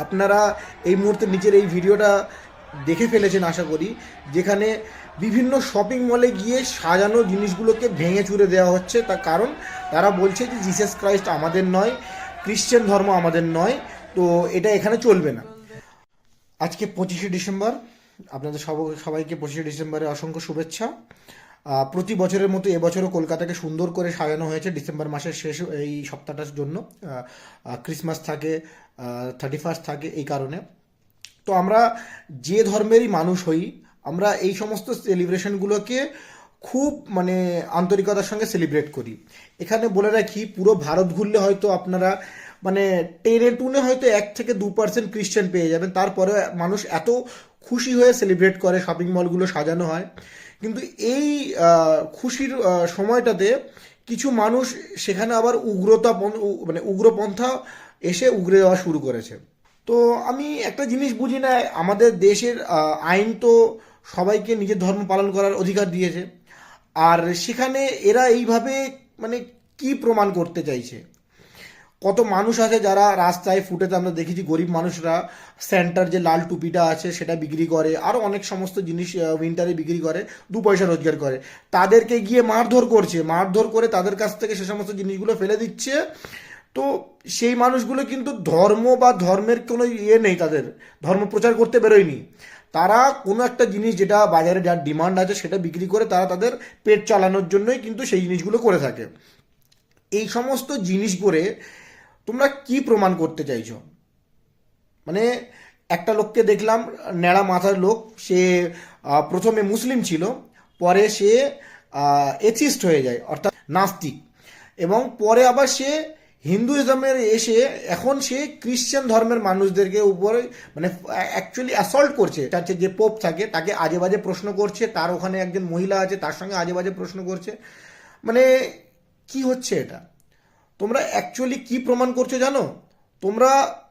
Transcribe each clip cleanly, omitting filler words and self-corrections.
আপনারা এই মুহূর্তে নিচের এই ভিডিওটা দেখে ফেলেছেন আশা করি, যেখানে বিভিন্ন শপিং মলে গিয়ে সাজানো জিনিসগুলোকে ভেঙে চুরে দেওয়া হচ্ছে। তার কারণ তারা বলছে যে জিসাস ক্রাইস্ট আমাদের নয়, খ্রিশ্চান ধর্ম আমাদের নয়, তো এটা এখানে চলবে না। আজকে 25শে ডিসেম্বর, আপনাদের সবাইকে 25শে ডিসেম্বরে অসংখ্য শুভেচ্ছা। প্রতি বছরের মতো এবছরও কলকাতাকে সুন্দর করে সাজানো হয়েছে ডিসেম্বর মাসের শেষ এই সপ্তাহটার জন্য। ক্রিসমাস থাকে, 31st থাকে, এই কারণে। তো আমরা যে ধর্মেরই মানুষ হই, আমরা এই সমস্ত সেলিব্রেশনগুলোকে খুব মানে আন্তরিকতার সঙ্গে সেলিব্রেট করি। এখানে বলে রাখি, পুরো ভারত ঘুরলে হয়তো আপনারা মানে টেনে টুনে হয়তো 1 থেকে 2% খ্রিশ্চান পেয়ে যাবেন। তারপরে মানুষ এত খুশি হয়ে সেলিব্রেট করে, শপিং মলগুলো সাজানো হয়। কিন্তু এই খুশির সময়টাতে কিছু মানুষ সেখানে আবার মানে উগ্রপন্থা এসে উগরে দেওয়া শুরু করেছে। তো আমি একটা জিনিস বুঝি না, আমাদের দেশের আইন তো সবাইকে নিজের ধর্ম পালন করার অধিকার দিয়েছে, আর সেখানে এরা এইভাবে মানে কি প্রমাণ করতে চাইছে? কত মানুষ আছে যারা রাস্তায় ফুটেতে আমরা দেখেছি, গরিব মানুষরা স্যান্টার যে লাল টুপিটা আছে সেটা বিক্রি করে, আরও অনেক সমস্ত জিনিস উইন্টারে বিক্রি করে, 2 পয়সা রোজগার করে। তাদেরকে গিয়ে মারধর করছে, মারধর করে তাদের কাছ থেকে সে সমস্ত জিনিসগুলো ফেলে দিচ্ছে। তো সেই মানুষগুলো কিন্তু ধর্ম বা ধর্মের কোনো ইয়ে নেই, তাদের ধর্ম প্রচার করতে বেরোয়নি। তারা কোনো একটা জিনিস যেটা বাজারে যার ডিমান্ড আছে সেটা বিক্রি করে তারা তাদের পেট চালানোর জন্যই কিন্তু সেই জিনিসগুলো করে থাকে। এই সমস্ত জিনিস করে তোমরা কি প্রমাণ করতে চাইছো? মানে একটা লোককে দেখলাম, ন্যাড়া মাথার লোক, সে প্রথমে মুসলিম ছিল, পরে সে এথিস্ট হয়ে যায়, অর্থাৎ নাস্তিক, এবং পরে আবার সে হিন্দুইজমের এসে এখন সে খ্রিশ্চান ধর্মের মানুষদেরকে উপরে মানে অ্যাকচুয়ালি অ্যাসল্ট করছে। চার্চে যে পোপ থাকে তাকে আজে বাজে প্রশ্ন করছে, তার ওখানে একজন মহিলা আছে তার সঙ্গে আজে বাজে প্রশ্ন করছে। মানে কি হচ্ছে এটা? তোমরা অ্যাকচুয়ালি কি প্রমাণ করছো জানো? তোমরা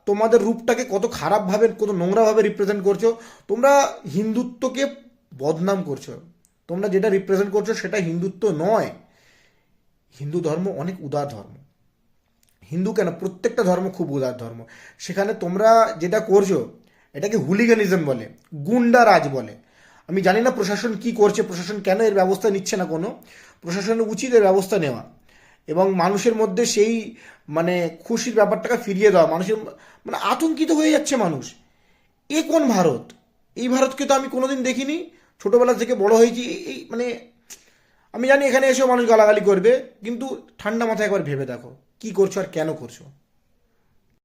তোমাদের রূপটাকে কত খারাপভাবে, কত নোংরাভাবে রিপ্রেজেন্ট করছো। তোমরা হিন্দুত্বকে বদনাম করছো। তোমরা যেটা রিপ্রেজেন্ট করছো সেটা হিন্দুত্ব নয়। হিন্দু ধর্ম অনেক উদার ধর্ম। হিন্দু কেন, প্রত্যেকটা ধর্ম খুব উদার ধর্ম। সেখানে তোমরা যেটা করছো এটাকে হুলিগানিজম বলে, গুন্ডা রাজ বলে। আমি জানি না প্রশাসন কি করছে, প্রশাসন কেন এর ব্যবস্থা নিচ্ছে না। কোনো প্রশাসনের উচিত এর ব্যবস্থা নেওয়া এবং মানুষের মধ্যে সেই মানে খুশির ব্যাপারটাকে ফিরিয়ে দেওয়া। মানুষের মানে আতঙ্কিত হয়ে যাচ্ছে মানুষ। এ কোন ভারত? এই ভারতকে তো আমি কোনোদিন দেখিনি। ছোটবেলা থেকে বড় হয়েছি এই মানে আমি জানি এখানে এসেও মানুষ গালাগালি করবে, কিন্তু ঠান্ডা মাথায় একবার ভেবে দেখো কি করছো আর কেন করছো।